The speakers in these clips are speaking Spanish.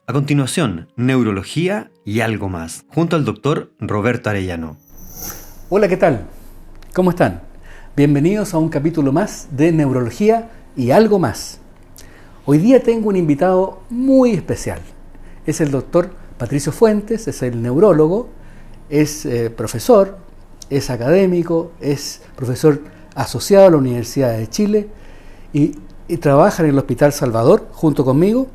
A continuación, neurología y algo más, junto al doctor Roberto Arellano. Hola, ¿qué tal? ¿Cómo están? Bienvenidos a un capítulo más de neurología y algo más. Hoy día tengo un invitado muy especial. Es el doctor Patricio Fuentes, es el neurólogo, es profesor, es académico, es profesor asociado a la Universidad de Chile y trabaja en el Hospital Salvador junto conmigo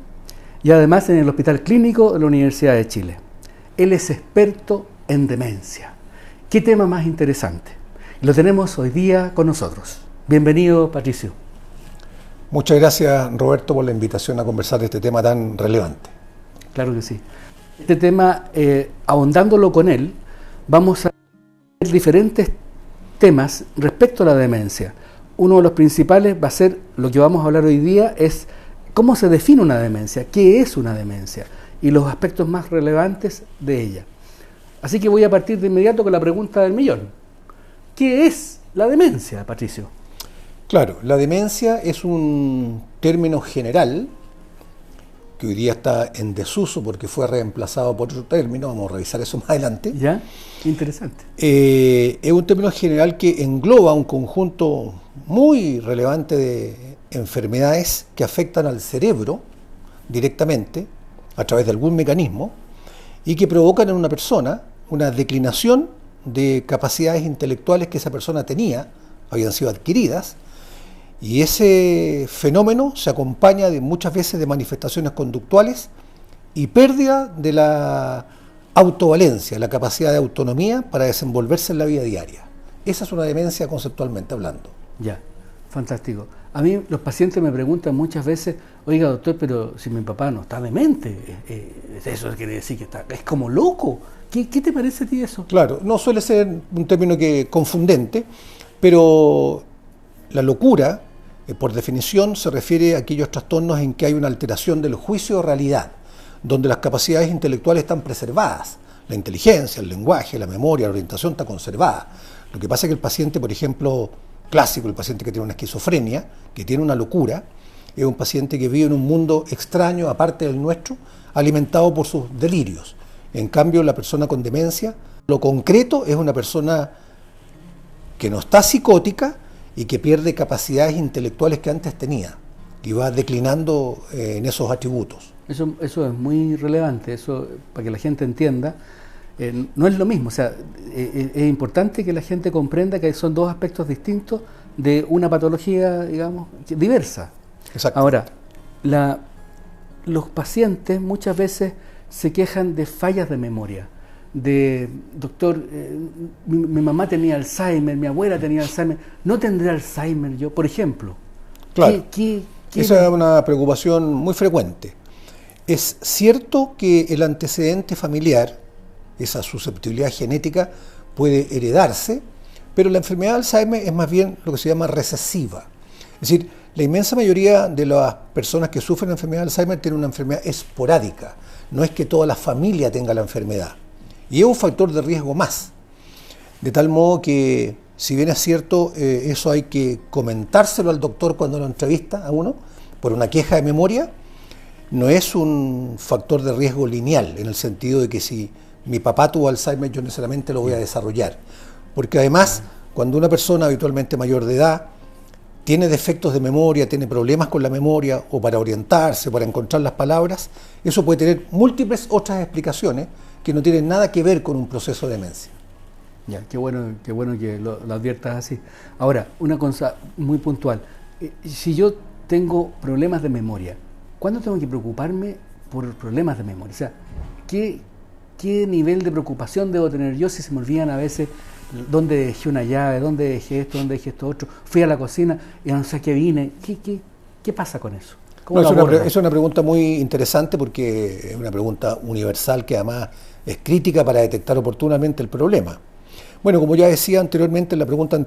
y además en el Hospital Clínico de la Universidad de Chile. Él es experto en demencia. ¿Qué tema más interesante? Lo tenemos hoy día con nosotros. Bienvenido, Patricio. Muchas gracias, Roberto, por la invitación a conversar de este tema tan relevante. Claro que sí. Este tema, ahondándolo con él, vamos a ver diferentes temas respecto a la demencia. Uno de los principales va a ser, lo que vamos a hablar hoy día, es cómo se define una demencia, qué es una demencia y los aspectos más relevantes de ella. Así que voy a partir de inmediato con la pregunta del millón. ¿Qué es la demencia, Patricio? Claro, la demencia es un término general que hoy día está en desuso porque fue reemplazado por otro término, vamos a revisar eso más adelante. ¿Ya? Interesante. Es un término general que engloba un conjunto muy relevante de enfermedades que afectan al cerebro directamente a través de algún mecanismo y que provocan en una persona una declinación de capacidades intelectuales que esa persona tenía, habían sido adquiridas, y ese fenómeno se acompaña de muchas veces de manifestaciones conductuales y pérdida de la autovalencia, la capacidad de autonomía para desenvolverse en la vida diaria. Esa es una demencia conceptualmente hablando. Ya, fantástico. A mí los pacientes me preguntan muchas veces, oiga doctor, pero si mi papá no está demente, eso quiere decir que es como loco. ¿Qué te parece a ti eso? Claro, no suele ser un término confundente, pero la locura, por definición, se refiere a aquellos trastornos en que hay una alteración del juicio de realidad, donde las capacidades intelectuales están preservadas, la inteligencia, el lenguaje, la memoria, la orientación está conservada. Lo que pasa es que el paciente, por ejemplo, clásico, el paciente que tiene una esquizofrenia, que tiene una locura, es un paciente que vive en un mundo extraño, aparte del nuestro, alimentado por sus delirios. En cambio, la persona con demencia, lo concreto es una persona que no está psicótica y que pierde capacidades intelectuales que antes tenía y va declinando en esos atributos. Eso es muy relevante, eso para que la gente entienda. No es lo mismo, o sea, es importante que la gente comprenda que son dos aspectos distintos de una patología, digamos, diversa. Exacto. Ahora, los pacientes muchas veces se quejan de fallas de memoria, de, doctor, mi mamá tenía Alzheimer, mi abuela tenía Alzheimer, ¿no tendré Alzheimer yo? Por ejemplo. Claro, esa es una preocupación muy frecuente. Es cierto que el antecedente familiar, esa susceptibilidad genética, puede heredarse, pero la enfermedad de Alzheimer es más bien lo que se llama recesiva. Es decir, la inmensa mayoría de las personas que sufren la enfermedad de Alzheimer tienen una enfermedad esporádica. No es que toda la familia tenga la enfermedad. Y es un factor de riesgo más. De tal modo que, si bien es cierto, eso hay que comentárselo al doctor cuando lo entrevista a uno, por una queja de memoria, no es un factor de riesgo lineal, en el sentido de que si mi papá tuvo Alzheimer, yo necesariamente lo voy a desarrollar. Porque además, cuando una persona habitualmente mayor de edad tiene defectos de memoria, tiene problemas con la memoria, o para orientarse, para encontrar las palabras, eso puede tener múltiples otras explicaciones que no tienen nada que ver con un proceso de demencia. Ya, qué bueno que lo adviertas así. Ahora, una cosa muy puntual. Si yo tengo problemas de memoria, ¿cuándo tengo que preocuparme por problemas de memoria? O sea, ¿qué nivel de preocupación debo tener yo si se me olvidan a veces dónde dejé una llave, dónde dejé esto otro? Fui a la cocina y no sé qué vine. ¿Qué pasa con eso? No, es una pregunta muy interesante porque es una pregunta universal que además es crítica para detectar oportunamente el problema. Bueno, como ya decía anteriormente en la pregunta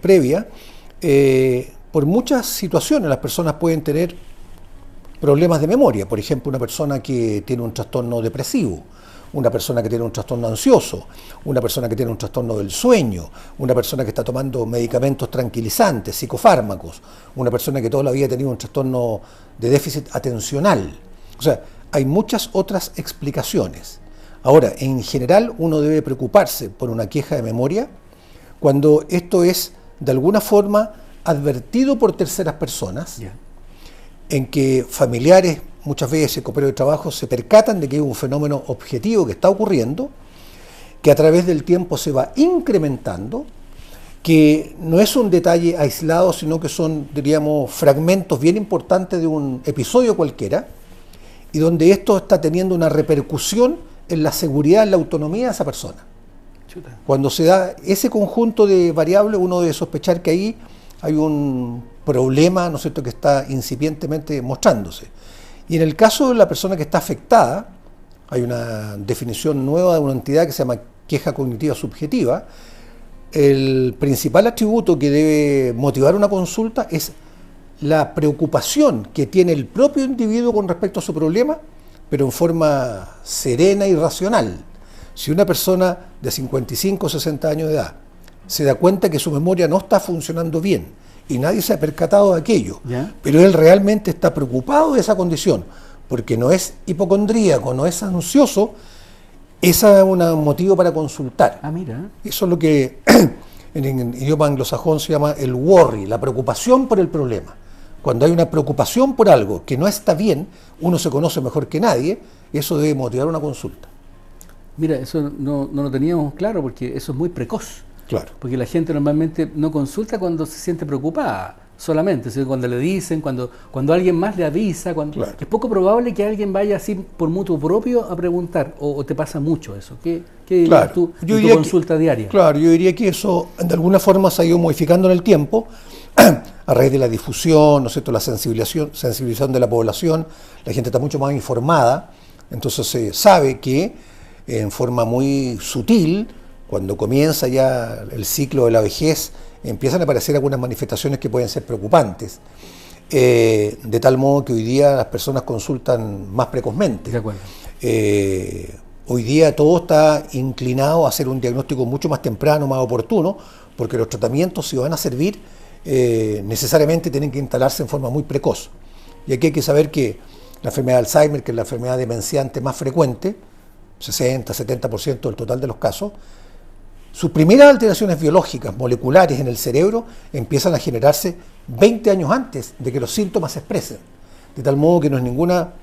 previa, por muchas situaciones las personas pueden tener problemas de memoria. Por ejemplo, una persona que tiene un trastorno depresivo, una persona que tiene un trastorno ansioso, una persona que tiene un trastorno del sueño, una persona que está tomando medicamentos tranquilizantes, psicofármacos, una persona que toda la vida ha tenido un trastorno de déficit atencional. O sea, hay muchas otras explicaciones. Ahora, en general uno debe preocuparse por una queja de memoria cuando esto es de alguna forma advertido por terceras personas, en que familiares, muchas veces compañeros de trabajo, se percatan de que hay un fenómeno objetivo que está ocurriendo, que a través del tiempo se va incrementando, que no es un detalle aislado, sino que son, diríamos, fragmentos bien importantes de un episodio cualquiera, y donde esto está teniendo una repercusión en la seguridad, en la autonomía de esa persona. Chuta. Cuando se da ese conjunto de variables, uno debe sospechar que ahí hay un problema, ¿no es cierto?, que está incipientemente mostrándose. Y en el caso de la persona que está afectada, hay una definición nueva de una entidad que se llama queja cognitiva subjetiva. El principal atributo que debe motivar una consulta es la preocupación que tiene el propio individuo con respecto a su problema, pero en forma serena y racional. Si una persona de 55 o 60 años de edad se da cuenta que su memoria no está funcionando bien y nadie se ha percatado de aquello, pero él realmente está preocupado de esa condición, porque no es hipocondríaco, no es ansioso, ese es un motivo para consultar. Mira. Eso es lo que en idioma anglosajón se llama el worry, la preocupación por el problema. Cuando hay una preocupación por algo que no está bien, uno se conoce mejor que nadie, eso debe motivar una consulta. Mira, eso no lo teníamos claro, porque eso es muy precoz. Claro. Porque la gente normalmente no consulta cuando se siente preocupada solamente, sino cuando le dicen, cuando alguien más le avisa, claro. Es poco probable que alguien vaya así por mutuo propio a preguntar, o te pasa mucho eso. ¿Qué dirías tú en tu consulta diaria? Claro, yo diría que eso de alguna forma se ha ido modificando en el tiempo a raíz de la difusión, ¿no es cierto?, la sensibilización de la población. La gente está mucho más informada, entonces se sabe que en forma muy sutil, cuando comienza ya el ciclo de la vejez, empiezan a aparecer algunas manifestaciones que pueden ser preocupantes, de tal modo que hoy día las personas consultan más precozmente. De acuerdo. Hoy día todo está inclinado a hacer un diagnóstico mucho más temprano, más oportuno, porque los tratamientos, si van a servir, necesariamente tienen que instalarse en forma muy precoz. Y aquí hay que saber que la enfermedad de Alzheimer, que es la enfermedad demenciante más frecuente, 60-70% del total de los casos, sus primeras alteraciones biológicas, moleculares en el cerebro, empiezan a generarse 20 años antes de que los síntomas se expresen. De tal modo que no es ninguna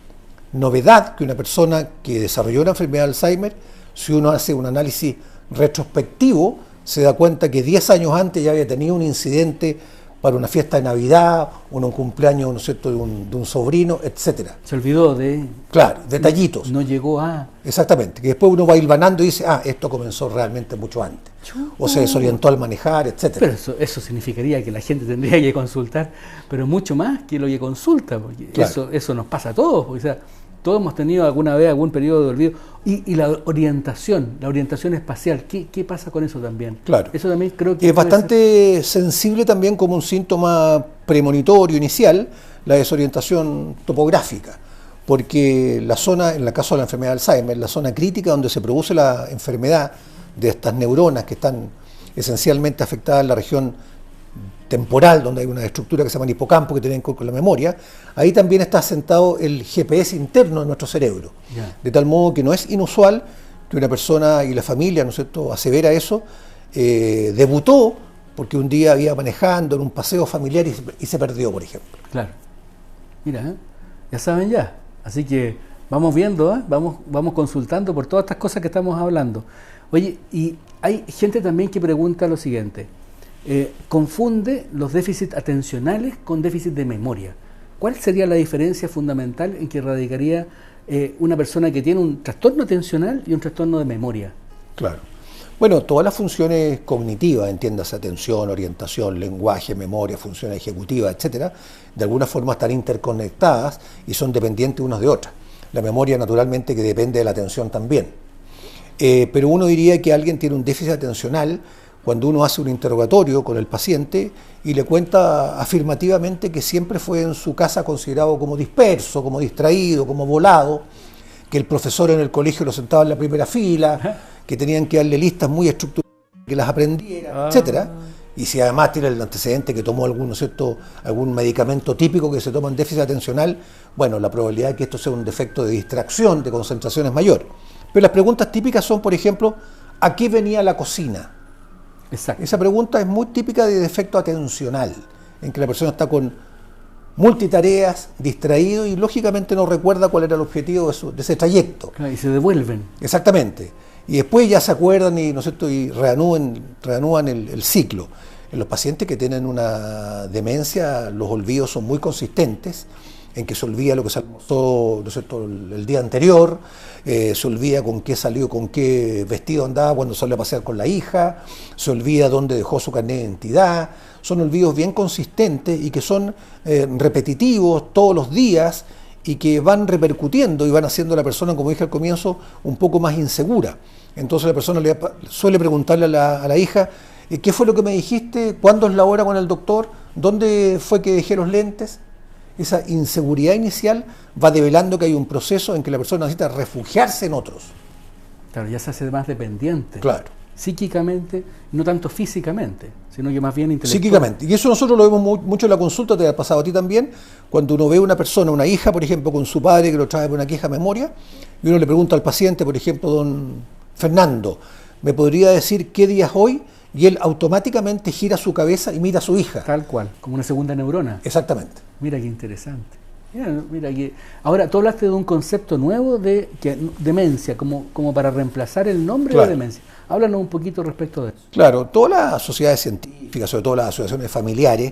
novedad que una persona que desarrolló la enfermedad de Alzheimer, si uno hace un análisis retrospectivo, se da cuenta que 10 años antes ya había tenido un incidente para una fiesta de Navidad, o un cumpleaños, ¿no es cierto?, de un sobrino, etcétera. Se olvidó de... Claro, detallitos. No llegó a... Exactamente, que después uno va hilvanando y dice, esto comenzó realmente mucho antes. O se desorientó al manejar, etcétera. Pero eso significaría que la gente tendría que consultar, pero mucho más que lo que consulta, porque claro, eso nos pasa a todos, porque, o sea, todos hemos tenido alguna vez algún periodo de olvido. Y la orientación espacial, ¿qué pasa con eso también? Claro. Eso también creo que es bastante sensible también como un síntoma premonitorio inicial, la desorientación topográfica, porque la zona, en el caso de la enfermedad de Alzheimer, la zona crítica donde se produce la enfermedad de estas neuronas que están esencialmente afectadas en la región temporal, donde hay una estructura que se llama hipocampo que tiene que ver con la memoria, ahí también está asentado el GPS interno de nuestro cerebro. De tal modo que no es inusual que una persona y la familia, ¿no es cierto?, asevera eso, debutó porque un día había manejando en un paseo familiar y se perdió, por ejemplo. Claro. Mira, ya saben ya. Así que vamos viendo, vamos consultando por todas estas cosas que estamos hablando. Oye, y hay gente también que pregunta lo siguiente. Confunde los déficits atencionales con déficit de memoria. ¿Cuál sería la diferencia fundamental en que radicaría una persona que tiene un trastorno atencional y un trastorno de memoria? Claro. Bueno, todas las funciones cognitivas, entiéndase atención, orientación, lenguaje, memoria, funciones ejecutivas, etcétera, de alguna forma están interconectadas y son dependientes unas de otras. La memoria, naturalmente, que depende de la atención también. Pero uno diría que alguien tiene un déficit atencional cuando uno hace un interrogatorio con el paciente y le cuenta afirmativamente que siempre fue en su casa considerado como disperso, como distraído, como volado, que el profesor en el colegio lo sentaba en la primera fila, que tenían que darle listas muy estructuradas, que las aprendiera, etcétera. y si además tiene el antecedente que tomó algún, ¿no es cierto?, algún medicamento típico que se toma en déficit atencional, bueno, la probabilidad de que esto sea un defecto de distracción, de concentración es mayor. Pero las preguntas típicas son, por ejemplo, ¿a qué venía la cocina? Exacto. Esa pregunta es muy típica de defecto atencional, en que la persona está con multitareas, distraído y lógicamente no recuerda cuál era el objetivo de ese trayecto. Claro, y se devuelven. Exactamente. Y después ya se acuerdan y, ¿no es cierto?, y reanúan el ciclo. En los pacientes que tienen una demencia, los olvidos son muy consistentes, en que se olvida lo que se almorzó, ¿no es cierto?, el día anterior, se olvida con qué salió, con qué vestido andaba cuando salió a pasear con la hija, se olvida dónde dejó su carnet de identidad. Son olvidos bien consistentes y que son repetitivos todos los días y que van repercutiendo y van haciendo a la persona, como dije al comienzo, un poco más insegura. Entonces la persona suele preguntarle a la hija, ¿qué fue lo que me dijiste? ¿Cuándo es la hora con el doctor? ¿Dónde fue que dejé los lentes? Esa inseguridad inicial va develando que hay un proceso en que la persona necesita refugiarse en otros. Claro, ya se hace más dependiente. Claro. Psíquicamente, no tanto físicamente, sino que más bien intelectualmente. Psíquicamente. Y eso nosotros lo vemos mucho en la consulta, te ha pasado a ti también, cuando uno ve a una persona, una hija, por ejemplo, con su padre que lo trae por una queja de memoria, y uno le pregunta al paciente, por ejemplo, don Fernando, ¿me podría decir qué día es hoy? Y él automáticamente gira su cabeza y mira a su hija. Tal cual, como una segunda neurona. Exactamente. Mira qué interesante. Mira que... Ahora, tú hablaste de un concepto nuevo de demencia, como para reemplazar el nombre de demencia. Háblanos un poquito respecto de eso. Claro, todas las sociedades científicas, sobre todo las asociaciones familiares,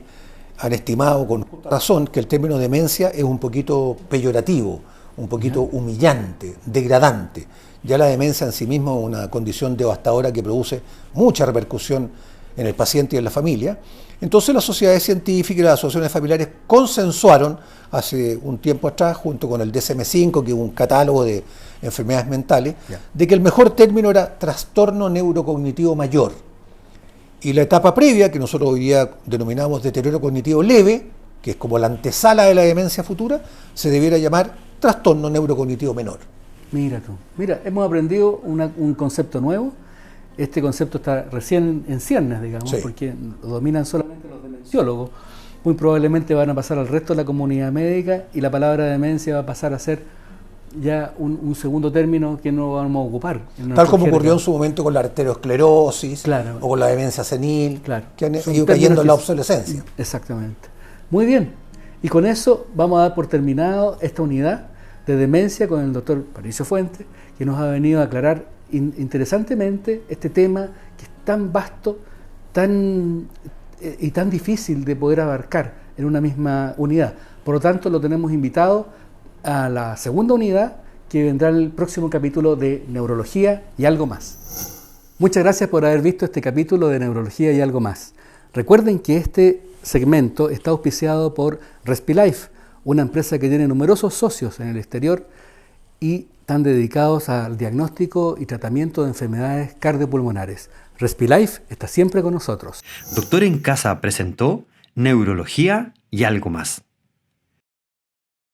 han estimado con razón que el término demencia es un poquito peyorativo, un poquito humillante, degradante. Ya la demencia en sí misma es una condición devastadora que produce mucha repercusión en el paciente y en la familia. Entonces las sociedades científicas y las asociaciones familiares consensuaron hace un tiempo atrás, junto con el DSM-5, que es un catálogo de enfermedades mentales, de que el mejor término era trastorno neurocognitivo mayor. Y la etapa previa, que nosotros hoy día denominamos deterioro cognitivo leve, que es como la antesala de la demencia futura, se debiera llamar trastorno neurocognitivo menor. Mira tú, mira, hemos aprendido un concepto nuevo. Este concepto está recién en ciernes, digamos, porque lo dominan solamente los demenciólogos. Muy probablemente van a pasar al resto de la comunidad médica y la palabra demencia va a pasar a ser ya un segundo término que no vamos a ocupar. Tal como ocurrió en su momento con la arteriosclerosis, claro, o con la demencia senil, claro, que han ido cayendo en la obsolescencia. Exactamente. Muy bien. Y con eso vamos a dar por terminado esta unidad de demencia con el doctor Patricio Fuentes, que nos ha venido a aclarar interesantemente este tema que es tan vasto y tan difícil de poder abarcar en una misma unidad. Por lo tanto, lo tenemos invitado a la segunda unidad, que vendrá el próximo capítulo de Neurología y algo más. Muchas gracias por haber visto este capítulo de Neurología y algo más. Recuerden que este segmento está auspiciado por Respilife, una empresa que tiene numerosos socios en el exterior y están dedicados al diagnóstico y tratamiento de enfermedades cardiopulmonares. Respilife está siempre con nosotros. Doctor en Casa presentó Neurología y algo más.